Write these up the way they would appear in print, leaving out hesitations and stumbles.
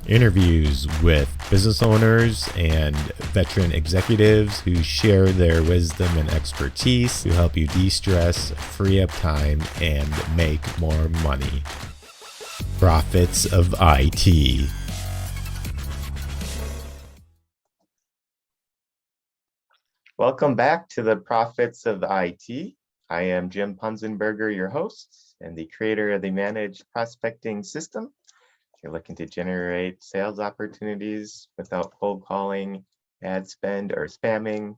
Interviews with business owners and veteran executives who share their wisdom and expertise to help you de-stress, free up time, and make more money. Profits of IT. Welcome back to the Profits of IT. I am Jim Punzenberger, your host and the creator of the Managed Prospecting System. If you're looking to generate sales opportunities without cold calling, ad spend, or spamming,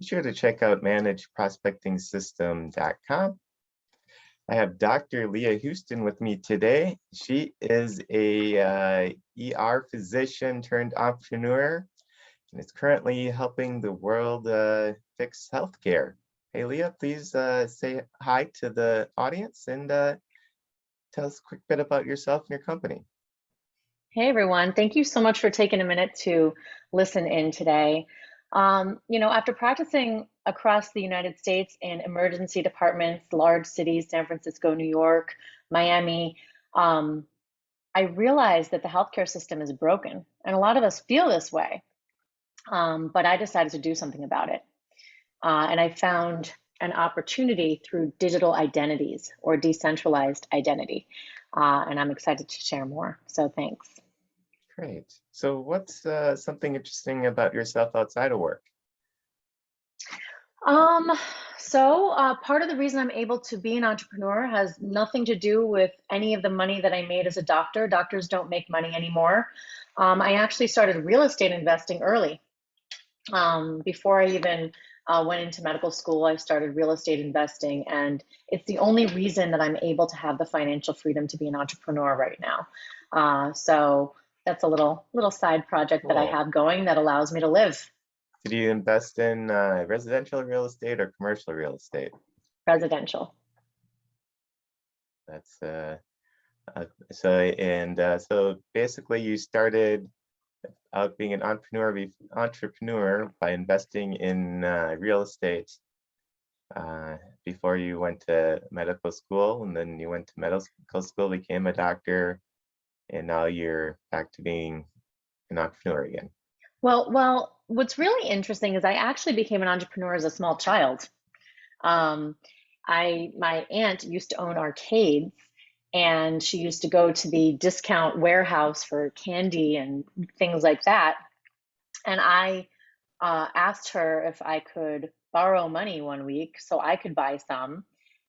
be sure to check out managedprospectingsystem.com. I have Dr. Leah Houston with me today. She is a ER physician turned entrepreneur and is currently helping the world fix healthcare. Hey, Leah, please say hi to the audience and tell us a quick bit about yourself and your company. Hey everyone, thank you so much for taking a minute to listen in today. After practicing across the United States in emergency departments, large cities, San Francisco, New York, Miami, I realized that the healthcare system is broken, and a lot of us feel this way. But I decided to do something about it. And I found an opportunity through digital identities or decentralized identity. And I'm excited to share more. So thanks. Great. So what's something interesting about yourself outside of work? Part of the reason I'm able to be an entrepreneur has nothing to do with any of the money that I made as a doctor. Doctors don't make money anymore. I actually started real estate investing early. Before I even went into medical school, I started real estate investing, and it's the only reason that I'm able to have the financial freedom to be an entrepreneur right now. So that's a little side project that I have going that allows me to live. Did you invest in residential real estate or commercial real estate? Residential. That's so basically you started out being an entrepreneur by investing in real estate before you went to medical school, and then you went to medical school, became a doctor, and now you're back to being an entrepreneur again. Well, what's really interesting is I actually became an entrepreneur as a small child. Um, my aunt used to own arcades, and she used to go to the discount warehouse for candy and things like that. And I asked her if I could borrow money one week so I could buy some.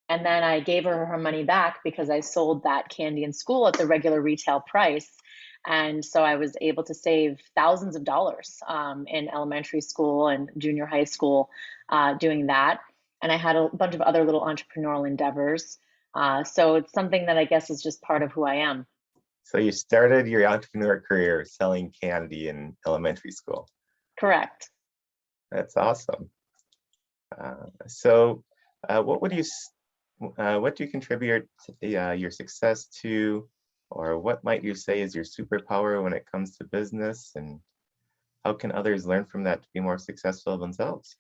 And then I gave her her money back because I sold that candy in school at the regular retail price. And so I was able to save thousands of dollars in elementary school and junior high school doing that. And I had a bunch of other little entrepreneurial endeavors. So it's something that I guess is just part of who I am. So you started your entrepreneur career selling candy in elementary school. Correct. That's awesome. What do you contribute your success to, or what might you say is your superpower when it comes to business, and how can others learn from that to be more successful themselves?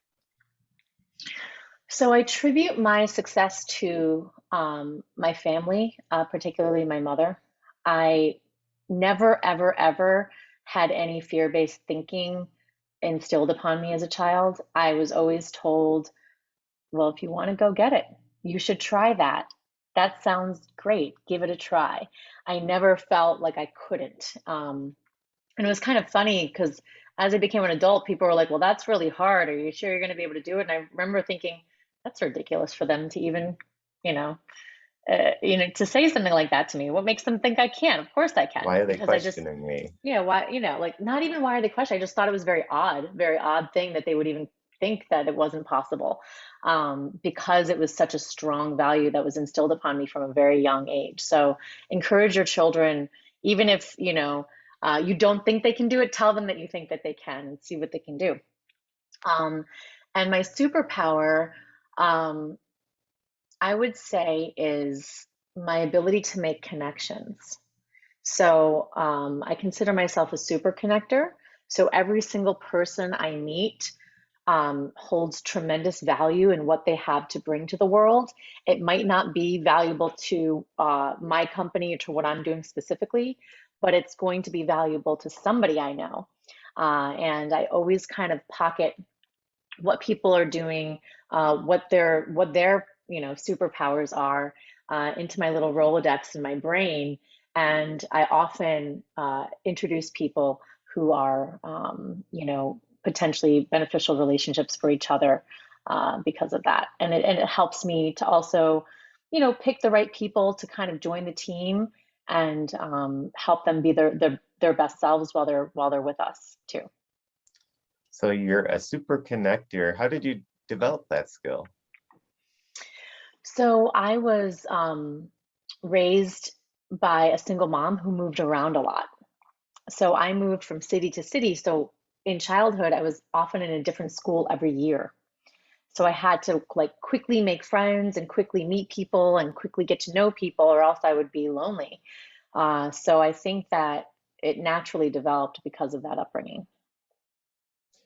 So I attribute my success to my family, particularly my mother. I never, ever, ever had any fear-based thinking instilled upon me as a child. I was always told, well, if you want to go get it, you should try that. That sounds great. Give it a try. I never felt like I couldn't. And it was kind of funny because as I became an adult, people were like, well, that's really hard. Are you sure you're going to be able to do it? And I remember thinking, that's ridiculous for them to even, you know, to say something like that to me. What makes them think I can? Of course I can, Why are they because I just, questioning me? yeah, why, like not even why are they questioning? I just thought it was very odd thing that they would even think that it wasn't possible, because it was such a strong value that was instilled upon me from a very young age. So encourage your children, even if, you don't think they can do it, tell them that you think that they can and see what they can do. Um, and my superpower, um, I would say, is my ability to make connections. So I consider myself a super connector. So every single person I meet holds tremendous value in what they have to bring to the world. It might not be valuable to my company or to what I'm doing specifically, but it's going to be valuable to somebody I know. And I always kind of pocket what people are doing, what their superpowers are into my little Rolodex in my brain, and I often introduce people who are potentially beneficial relationships for each other because of that, and it helps me to also pick the right people to kind of join the team and help them be their best selves while they're with us too. So you're a super connector. How did you develop that skill? So I was raised by a single mom who moved around a lot. So I moved from city to city. So in childhood, I was often in a different school every year. So I had to like quickly make friends and quickly meet people and quickly get to know people, or else I would be lonely. So I think that it naturally developed because of that upbringing.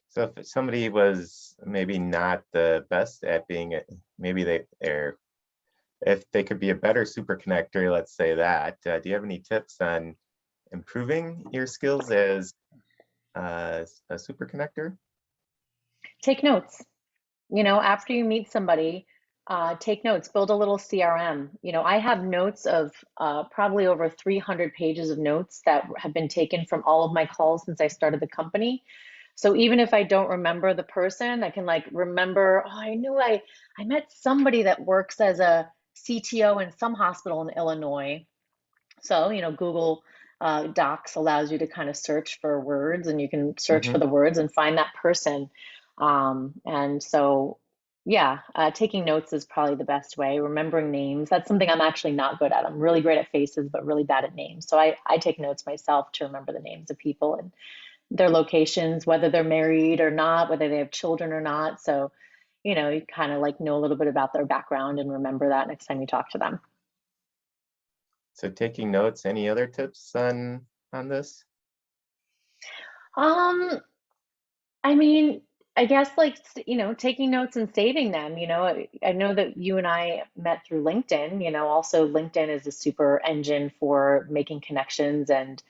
So if somebody was maybe not the best at being it, maybe they're if they could be a better super connector, let's say that. Do you have any tips on improving your skills as a super connector? Take notes. After you meet somebody, take notes, build a little CRM. I have notes of probably over 300 pages of notes that have been taken from all of my calls since I started the company. So even if I don't remember the person, I can like remember, oh, I knew I met somebody that works as a CTO in some hospital in Illinois. So, Google Docs allows you to kind of search for words, and you can search for Hmm. the words and find that person. And so, yeah, taking notes is probably the best way. Remembering names, that's something I'm actually not good at. I'm really great at faces, but really bad at names. So I take notes myself to remember the names of people and their locations, whether they're married or not, whether they have children or not. So, you kind of like know a little bit about their background and remember that next time you talk to them. So taking notes, any other tips on this? Um, I mean, I guess like, taking notes and saving them, I know that you and I met through LinkedIn, also LinkedIn is a super engine for making connections and,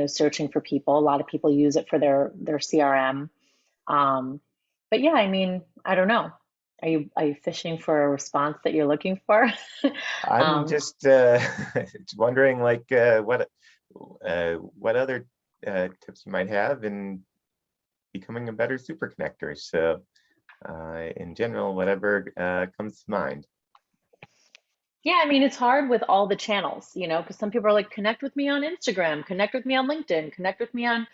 searching for people. A lot of people use it for their CRM. Um, but yeah, I mean, I don't know. Are you fishing for a response that you're looking for? I'm Um, just wondering like what other tips you might have in becoming a better super connector. So in general, whatever comes to mind. Yeah, I mean, it's hard with all the channels, because some people are like, connect with me on Instagram, connect with me on LinkedIn, connect with me on,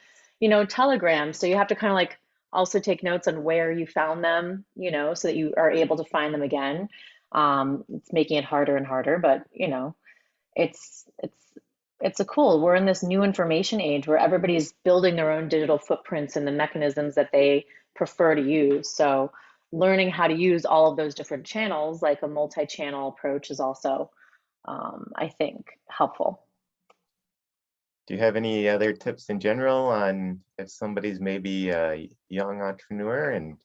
Telegram. So you have to kind of like also take notes on where you found them, so that you are able to find them again. It's making it harder and harder, but it's it's it's a cool. We're in this new information age where everybody's building their own digital footprints and the mechanisms that they prefer to use. So learning how to use all of those different channels, like a multi-channel approach, is also, I think, helpful. Do you have any other tips in general on if somebody's maybe a young entrepreneur and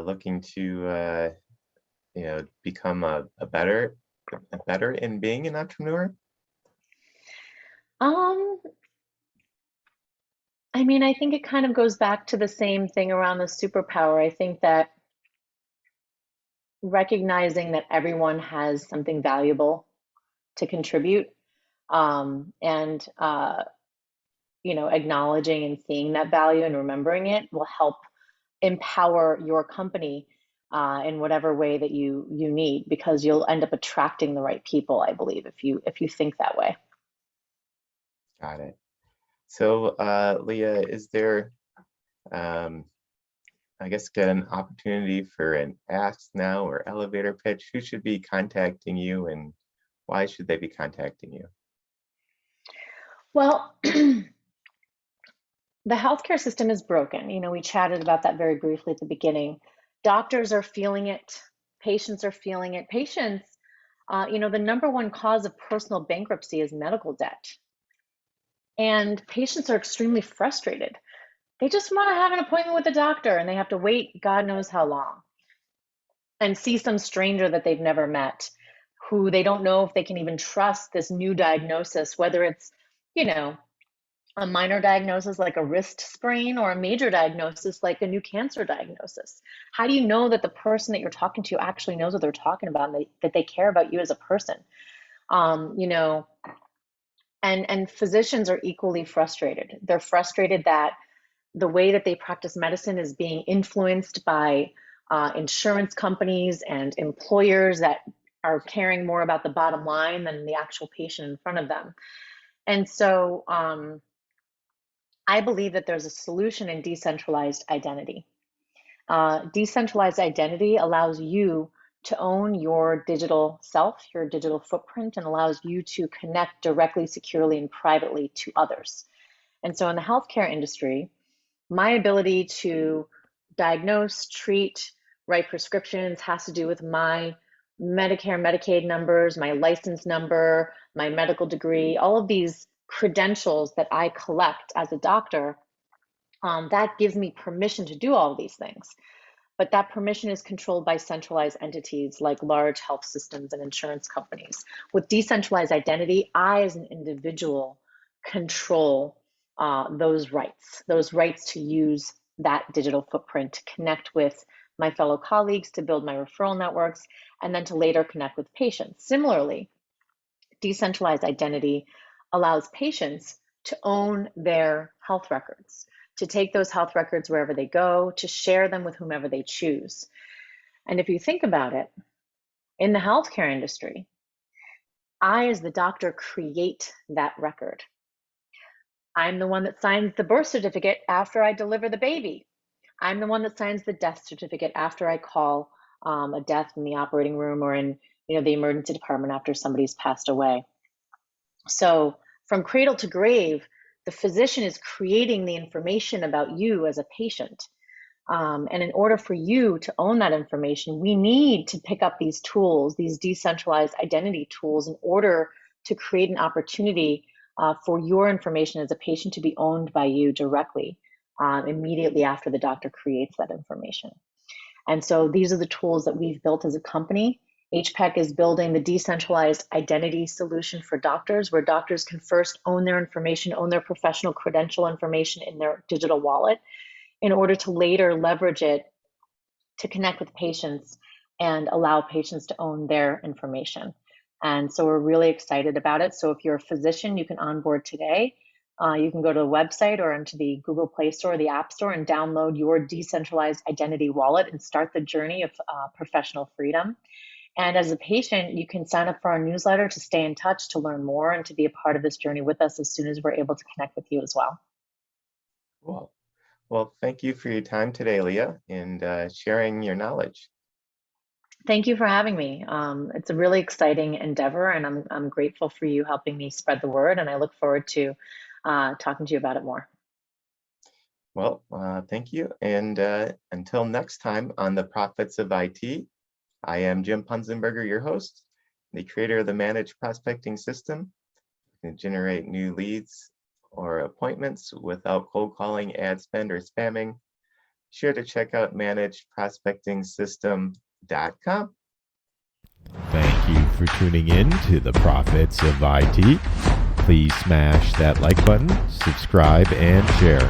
looking to become a better in being an entrepreneur? Um, I mean, I think it kind of goes back to the same thing around the superpower. I think that recognizing that everyone has something valuable to contribute, and acknowledging and seeing that value and remembering it will help empower your company in whatever way that you need, because you'll end up attracting the right people, I believe, if you think that way. Got it. So Leah, is there um, I guess get an opportunity for an ask now or elevator pitch? Who should be contacting you and why should they be contacting you? Well, the healthcare system is broken. We chatted about that very briefly at the beginning. Doctors are feeling it. Patients are feeling it. Patients, the number one cause of personal bankruptcy is medical debt. And patients are extremely frustrated. They just want to have an appointment with a doctor and they have to wait God knows how long and see some stranger that they've never met, who they don't know if they can even trust this new diagnosis, whether it's you know, a minor diagnosis like a wrist sprain or a major diagnosis like a new cancer diagnosis? How do you know that the person that you're talking to actually knows what they're talking about and that they care about you as a person? You know, and physicians are equally frustrated. They're frustrated that the way that they practice medicine is being influenced by insurance companies and employers that are caring more about the bottom line than the actual patient in front of them. And so I believe that there's a solution in decentralized identity. Decentralized identity allows you to own your digital self, your digital footprint, and allows you to connect directly, securely, and privately to others. And so in the healthcare industry, my ability to diagnose, treat, write prescriptions has to do with my Medicare, Medicaid numbers, my license number, my medical degree, all of these credentials that I collect as a doctor. That gives me permission to do all of these things. But that permission is controlled by centralized entities like large health systems and insurance companies. With decentralized identity, I, as an individual, control those rights to use that digital footprint to connect with my fellow colleagues, to build my referral networks, and then to later connect with patients. Similarly, decentralized identity allows patients to own their health records, to take those health records wherever they go, to share them with whomever they choose. And if you think about it, in the healthcare industry, I, as the doctor, create that record. I'm the one that signs the birth certificate after I deliver the baby. I'm the one that signs the death certificate after I call a death in the operating room or in the emergency department after somebody's passed away. So from cradle to grave, the physician is creating the information about you as a patient. And in order for you to own that information, we need to pick up these tools, these decentralized identity tools, in order to create an opportunity for your information as a patient to be owned by you directly immediately after the doctor creates that information. And so these are the tools that we've built as a company. HPEC is building the decentralized identity solution for doctors, where doctors can first own their information, own their professional credential information in their digital wallet, in order to later leverage it to connect with patients and allow patients to own their information. And so we're really excited about it. So if you're a physician, you can onboard today. You can go to the website or into the Google Play Store or the App Store and download your decentralized identity wallet and start the journey of professional freedom. And as a patient, you can sign up for our newsletter to stay in touch, to learn more, and to be a part of this journey with us as soon as we're able to connect with you as well. Cool. Well, thank you for your time today, Leah, and sharing your knowledge. Thank you for having me. It's a really exciting endeavor, and I'm grateful for you helping me spread the word, and I look forward to talking to you about it more. Well, thank you. And until next time on the Profits of IT, I am Jim Punzenberger, your host, the creator of the Managed Prospecting System. You can generate new leads or appointments without cold calling, ad spend, or spamming. Be sure to check out managedprospectingsystem.com. Thank you for tuning in to the Profits of IT. Please smash that like button, subscribe, and share.